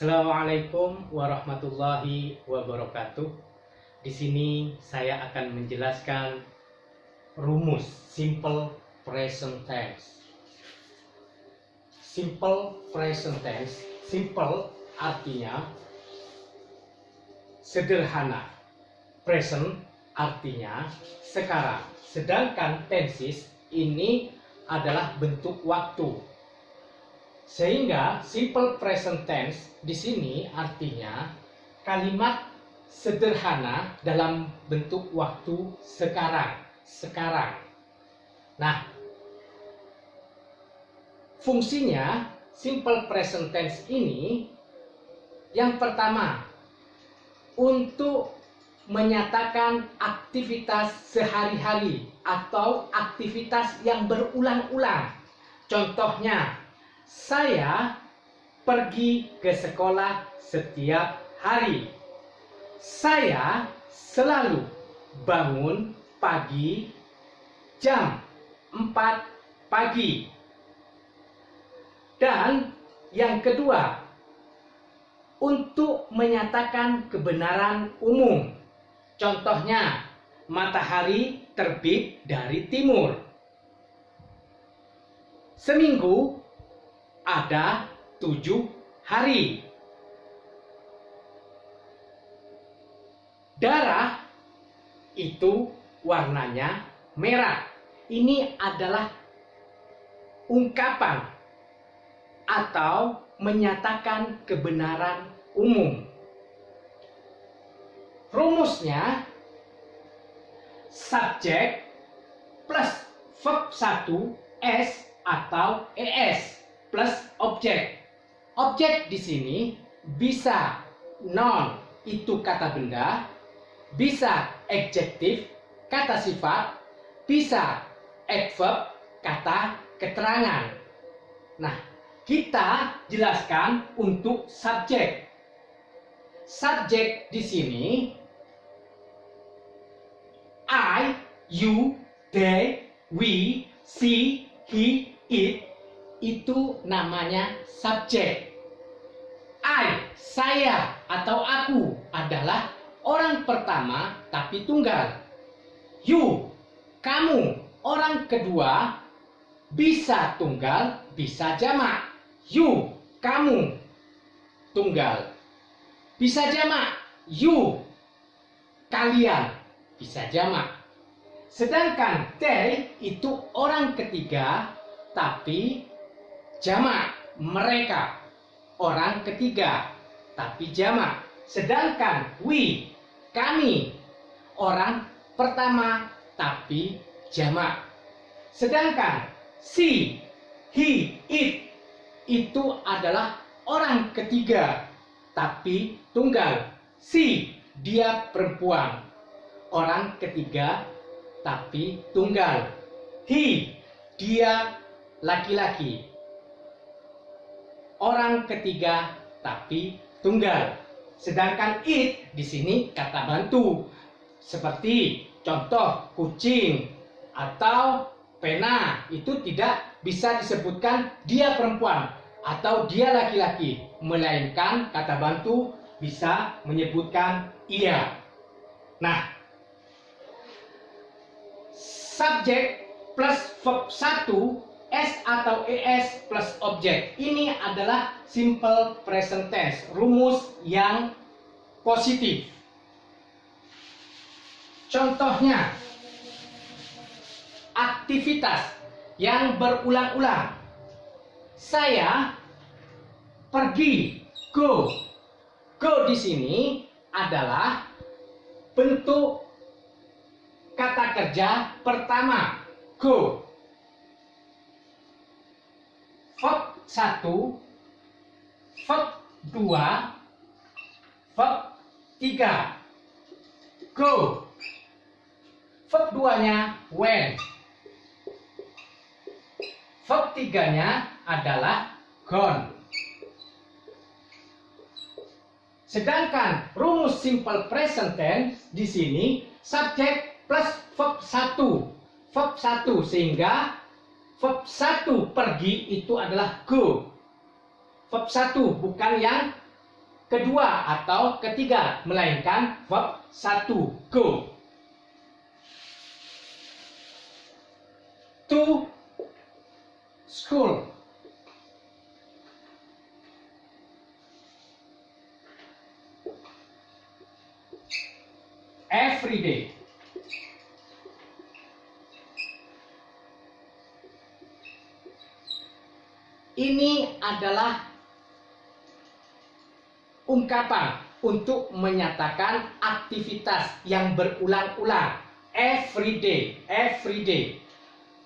Assalamualaikum warahmatullahi wabarakatuh. Di sini saya akan menjelaskan rumus simple present tense. Simple present tense, simple artinya sederhana. Present artinya sekarang. Sedangkan tenses ini adalah bentuk waktu. Sehingga simple present tense di sini artinya kalimat sederhana dalam bentuk waktu sekarang. Nah, fungsinya simple present tense ini yang pertama untuk menyatakan aktivitas sehari-hari atau aktivitas yang berulang-ulang. Contohnya, saya pergi ke sekolah setiap hari. Saya selalu bangun pagi jam 4 pagi. Dan yang kedua, untuk menyatakan kebenaran umum. Contohnya, matahari terbit dari timur. Seminggu ada 7 hari. Darah itu warnanya merah. Ini adalah ungkapan atau menyatakan kebenaran umum. Rumusnya subjek plus verb 1 s atau es plus objek. Objek di sini bisa noun, itu kata benda, bisa adjektif, kata sifat, bisa adverb, kata keterangan. Nah, kita jelaskan untuk subjek. Subjek di sini I, you, they, we, she, he, it itu namanya subjek. I, saya atau aku adalah orang pertama tapi tunggal. You, kamu, orang kedua bisa tunggal, bisa jamak. You, kamu, tunggal. Bisa jamak. You, kalian, bisa jamak. Sedangkan they itu orang ketiga tapi jamak, mereka orang ketiga tapi jamak. Sedangkan we, kami, orang pertama tapi jamak. Sedangkan she, he, it itu adalah orang ketiga tapi tunggal. She, dia perempuan, orang ketiga tapi tunggal. He, dia laki-laki, orang ketiga tapi tunggal. Sedangkan it di sini kata bantu. Seperti contoh kucing atau pena itu tidak bisa disebutkan dia perempuan atau dia laki-laki, melainkan kata bantu bisa menyebutkan ia. Nah, subjek plus verb 1 S atau ES plus objek. Ini adalah simple present tense, rumus yang positif. Contohnya, aktivitas yang berulang-ulang. Saya pergi, go. Go di sini adalah bentuk kata kerja pertama, go. Verb 1, verb 2, verb 3. Go. Verb 2-nya when. Verb 3-nya adalah gone. Sedangkan rumus simple present tense di sini subjek plus verb 1. Verb 1 sehingga verb 1 pergi itu adalah go. Verb 1 bukan yang kedua atau ketiga, melainkan verb 1, go. To school. Every day. Ini adalah ungkapan untuk menyatakan aktivitas yang berulang-ulang. Every day, every day.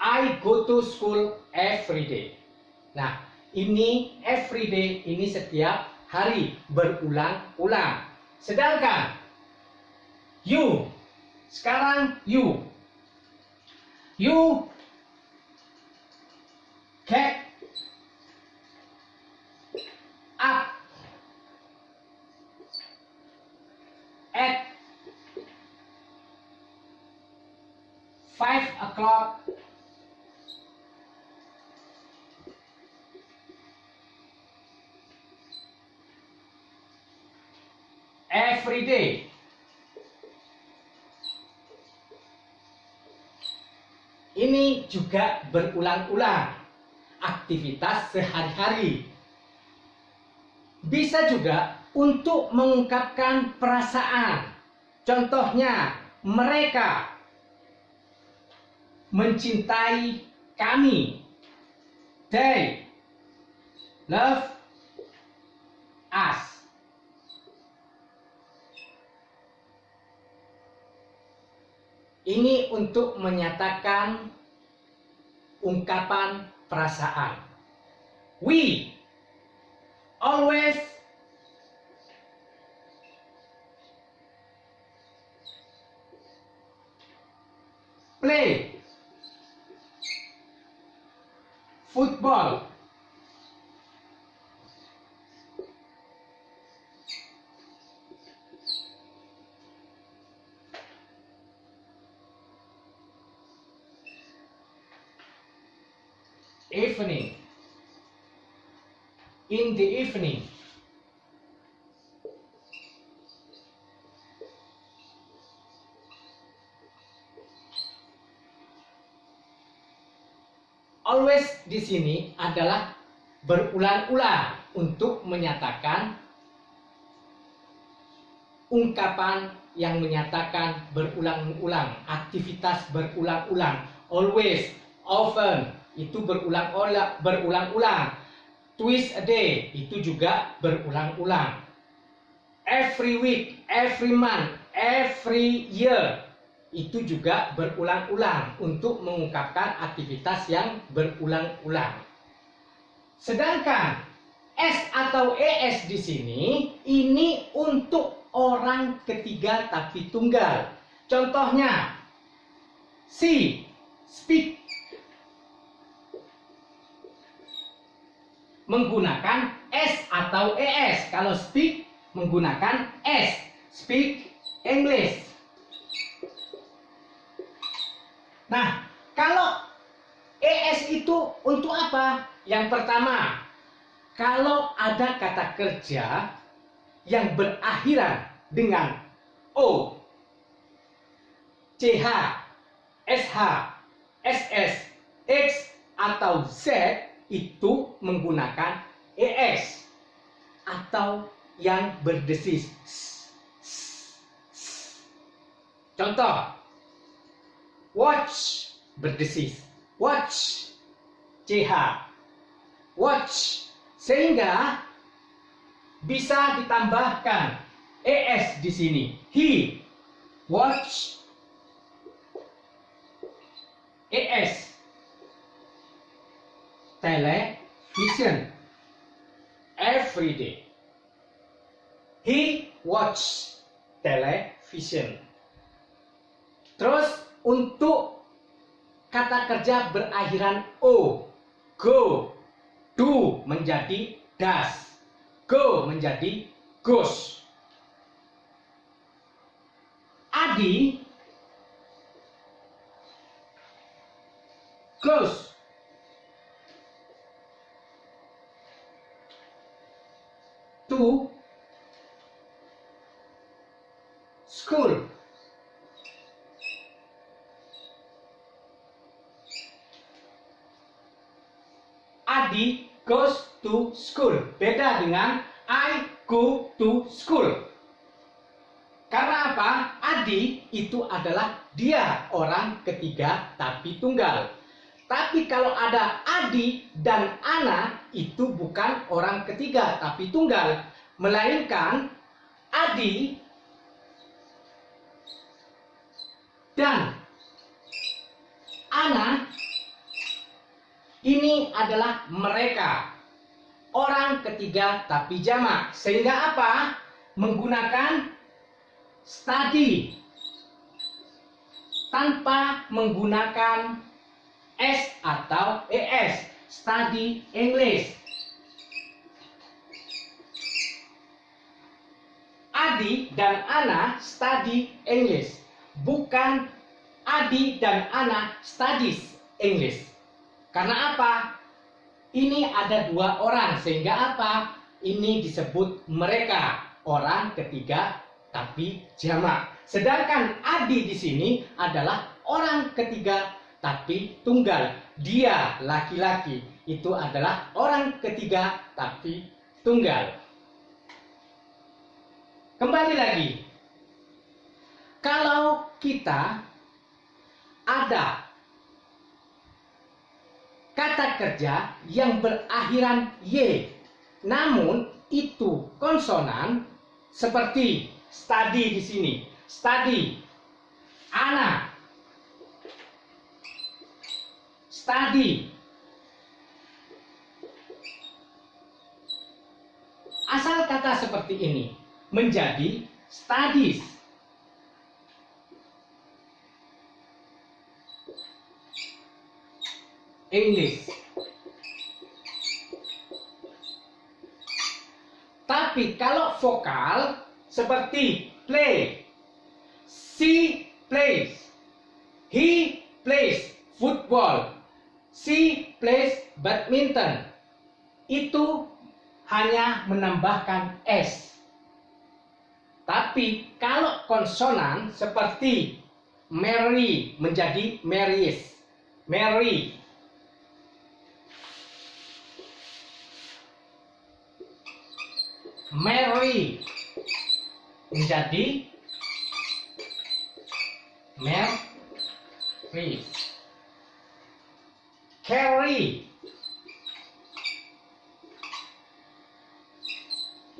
I go to school every day. Nah, ini every day, ini setiap hari, berulang-ulang. Sedangkan you, sekarang you get up at 5 o'clock every day. Ini juga berulang-ulang, aktivitas sehari-hari. Bisa juga untuk mengungkapkan perasaan. Contohnya, mereka mencintai kami. They love us. Ini untuk menyatakan ungkapan perasaan. We always play football. Evening. In the evening. Always di sini adalah berulang-ulang untuk menyatakan ungkapan yang menyatakan berulang-ulang, aktivitas berulang-ulang. Always, often, itu berulang-ulang. Twice a day, itu juga berulang-ulang. Every week, every month, every year, itu juga berulang-ulang untuk mengungkapkan aktivitas yang berulang-ulang. Sedangkan S atau ES di sini ini untuk orang ketiga tapi tunggal. Contohnya, she speak menggunakan S atau ES. Kalau speak menggunakan S, speak English. Nah, kalau ES itu untuk apa? Yang pertama, kalau ada kata kerja yang berakhiran dengan O, CH, SH, SS, X, atau Z, itu menggunakan ES atau yang berdesis. Contoh, watch berdesis, watch, CH, watch, sehingga bisa ditambahkan ES di sini. He watch ES television every day. He watch television. Terus untuk kata kerja berakhiran O, go, do menjadi does, go menjadi goes. Adi goes to school. Adi goes to school. Beda dengan I go to school. Karena apa? Adi itu adalah dia orang ketiga tapi tunggal. Tapi kalau ada Adi dan Ana itu bukan orang ketiga tapi tunggal. Melainkan Adi dan Ana ini adalah mereka. Orang ketiga tapi jamak. Sehingga apa? Menggunakan study tanpa menggunakan S atau ES. Study English. Adi dan Ana study English. Bukan Adi dan Ana studies English. Karena apa? Ini ada dua orang, sehingga apa? Ini disebut mereka, orang ketiga tapi jamak. Sedangkan Adi di sini adalah orang ketiga tapi tunggal. Dia laki-laki, itu adalah orang ketiga tapi tunggal. Kembali lagi. Kalau kita ada kata kerja yang berakhiran Y, namun itu konsonan, seperti study di sini, study, Ana, study. Asal kata seperti ini menjadi studies. English. Tapi kalau vokal seperti play, she plays, he plays football, she plays badminton, itu hanya menambahkan S. Tapi kalau konsonan seperti Mary menjadi marries, Mary, Mary menjadi Mary, Carry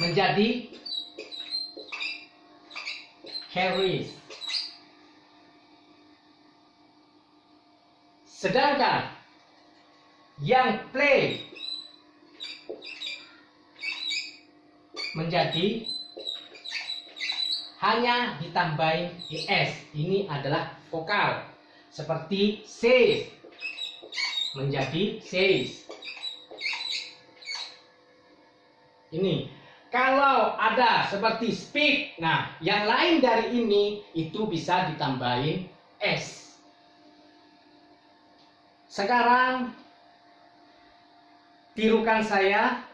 menjadi carries. Sedangkan yang play menjadi hanya ditambahin ES. Ini adalah vokal. Seperti says menjadi says. Ini. Kalau ada seperti speak, nah yang lain dari ini itu bisa ditambahin S. Sekarang tirukan saya.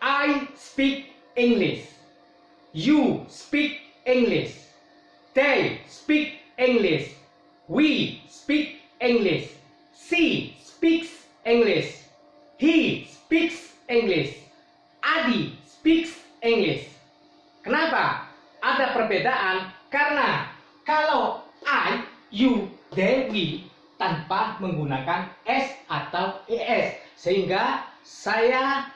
I speak English. You speak English. They speak English. We speak English. She speaks English. He speaks English. Adi speaks English. Kenapa ada perbedaan? Karena kalau I, you, they, we tanpa menggunakan S atau ES, sehingga saya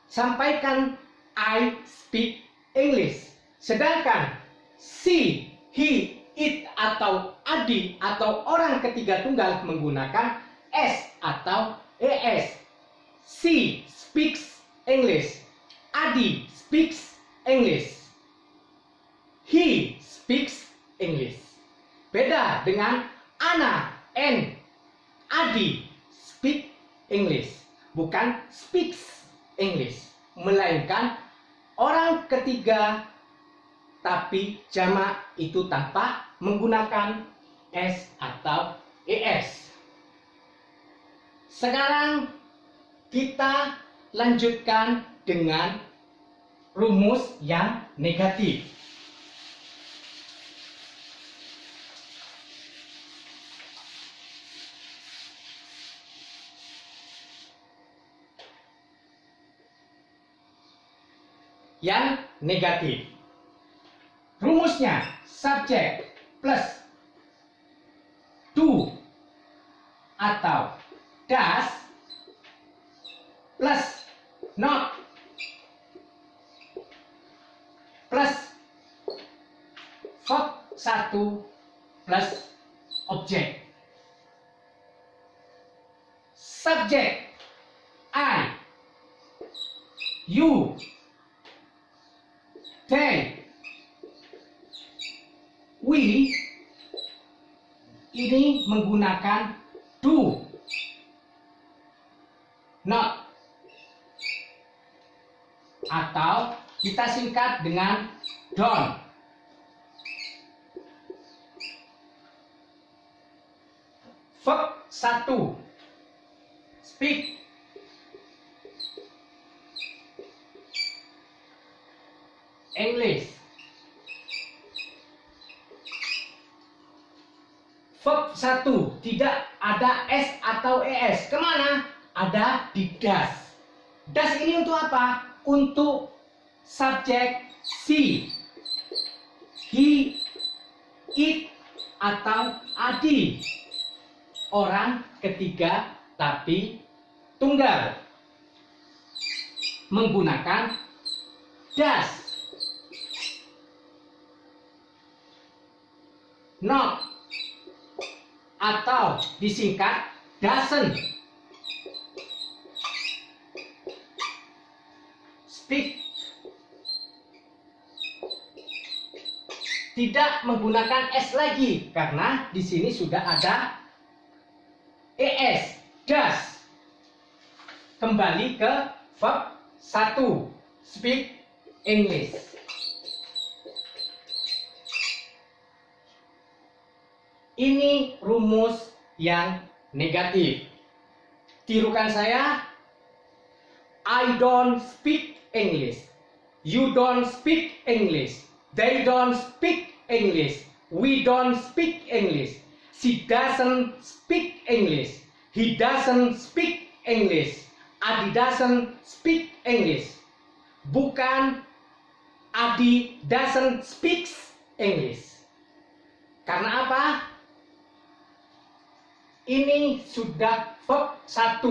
sampaikan I speak English. Sedangkan she, he, it atau Adi atau orang ketiga tunggal menggunakan S atau ES. She speaks English. Adi speaks English. He speaks English. Beda dengan Ana and Adi speak English. Bukan speaks English, melainkan orang ketiga tapi jamak itu tanpa menggunakan S atau ES. Sekarang kita lanjutkan dengan rumus yang negatif. Yang negatif. Rumusnya subjek plus do atau does plus not plus verb 1 plus objek. Subjek I, you, they, we ini menggunakan do, not, atau kita singkat dengan don't. Verb 1 speak, English. Verb 1 tidak ada S atau ES. Kemana? Ada di does. Does ini untuk apa? Untuk subjek she, he, it, atau adi. Orang ketiga tapi tunggal. Menggunakan does. Not atau disingkat doesn't. Speak tidak menggunakan S lagi karena di sini sudah ada ES, does. Kembali ke verb 1 speak English. Ini rumus yang negatif. Tirukan saya. I don't speak English. You don't speak English. They don't speak English. We don't speak English. She doesn't speak English. He doesn't speak English. Adi doesn't speak English. Bukan Adi doesn't speak English. Karena apa? Ini sudah verb 1.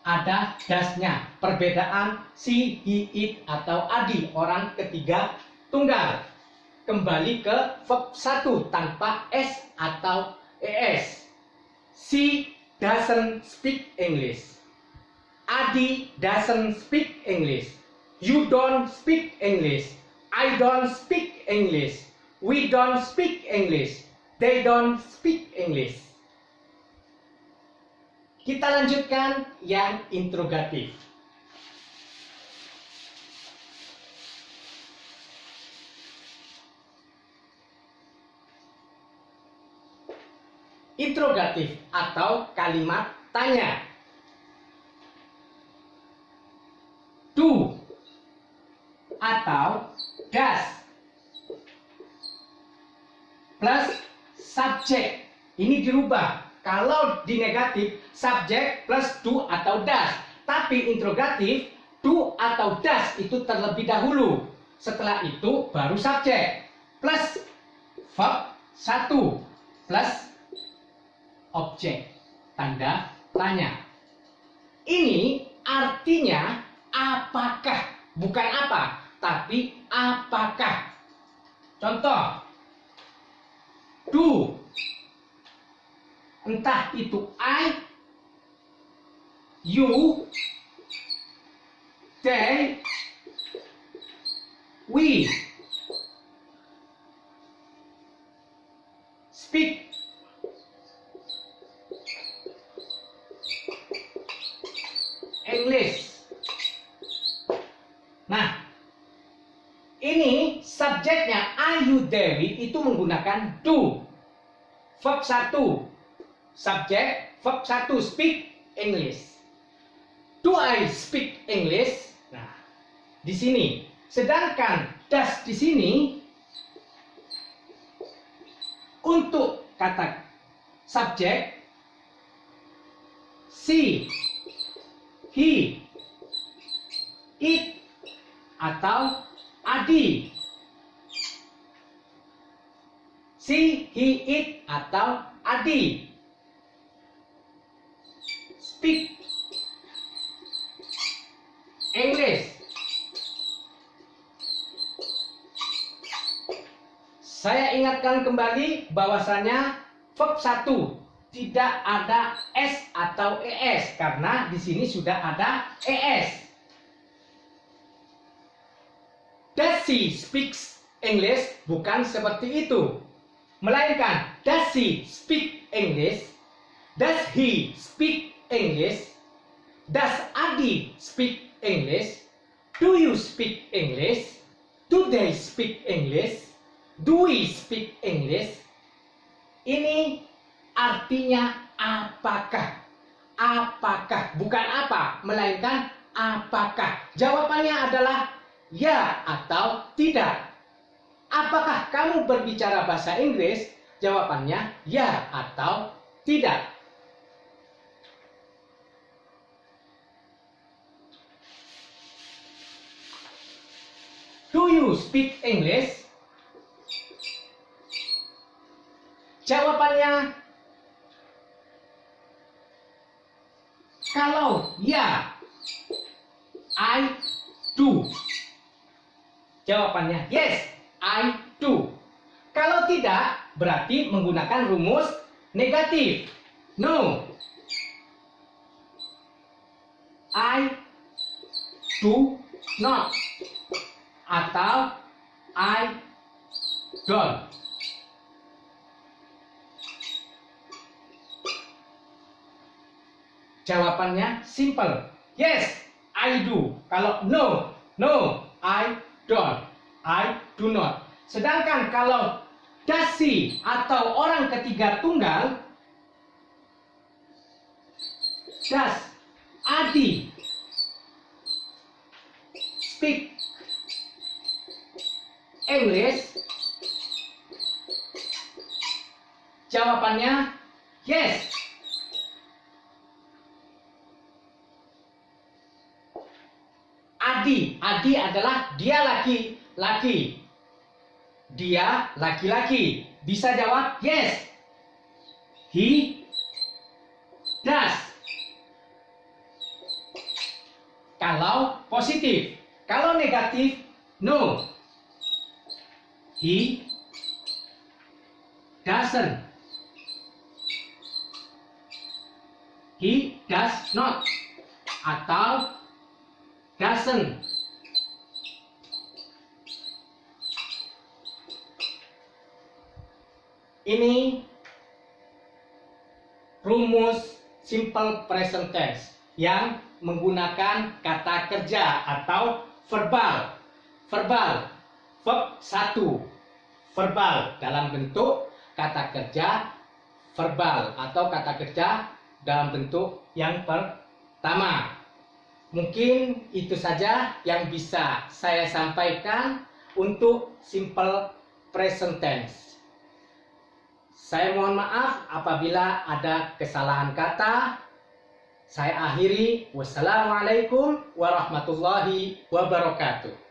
Ada dasnya. Perbedaan she, he, it, atau adi. Orang ketiga tunggal. Kembali ke verb 1 tanpa S atau ES. She doesn't speak English. Adi doesn't speak English. You don't speak English. I don't speak English. We don't speak English. They don't speak English. Kita lanjutkan yang interrogatif. Interrogatif atau kalimat tanya. Do atau does plus subjek. Ini dirubah. Kalau di negatif, subjek plus do atau does. Tapi interrogatif, do atau does itu terlebih dahulu. Setelah itu baru subjek. Plus verb 1 plus objek. Tanda tanya. Ini artinya apakah. Bukan apa, tapi apakah. Contoh. Do. Entah itu I, you, they, we. Speak. English. Nah, ini subjeknya I, you, they, we itu menggunakan do. Verb 1. Subjek, verb 1, speak English. Do I speak English? Nah, di sini. Sedangkan das di sini untuk kata subjek she, he, it atau adi. She, he, it atau adi. Speak English. Saya ingatkan kembali bahwasanya verb 1 tidak ada s atau es karena di sini sudah ada es. Does she speaks English? Bukan seperti itu. Melainkan does she speak English? Does he speak English? Does Adi speak English? Do you speak English? Do they speak English? Do we speak English? Ini artinya apakah? Apakah, bukan apa, melainkan apakah. Jawabannya adalah ya atau tidak. Apakah kamu berbicara bahasa Inggris? Jawabannya ya atau tidak. Do you speak English? Jawabannya kalau ya, I do. Jawabannya yes, I do. Kalau tidak, berarti menggunakan rumus negatif. No, I do not. Atau I don't. Jawabannya simple. Yes, I do. Kalau no, no, I don't. I do not. Sedangkan kalau does she atau orang ketiga tunggal, does Adi speak English? Jawabannya yes. Adi adalah dia laki-laki. Dia laki-laki. Bisa jawab yes. He does. Kalau positif. Kalau negatif, no. He doesn't. He does not. Atau doesn't. Ini rumus simple present tense yang menggunakan kata kerja atau verbal. Verbal, verb 1. Verbal dalam bentuk kata kerja verbal atau kata kerja dalam bentuk yang pertama. Mungkin itu saja yang bisa saya sampaikan untuk simple present tense. Saya mohon maaf apabila ada kesalahan kata. Saya akhiri. Wassalamualaikum warahmatullahi wabarakatuh.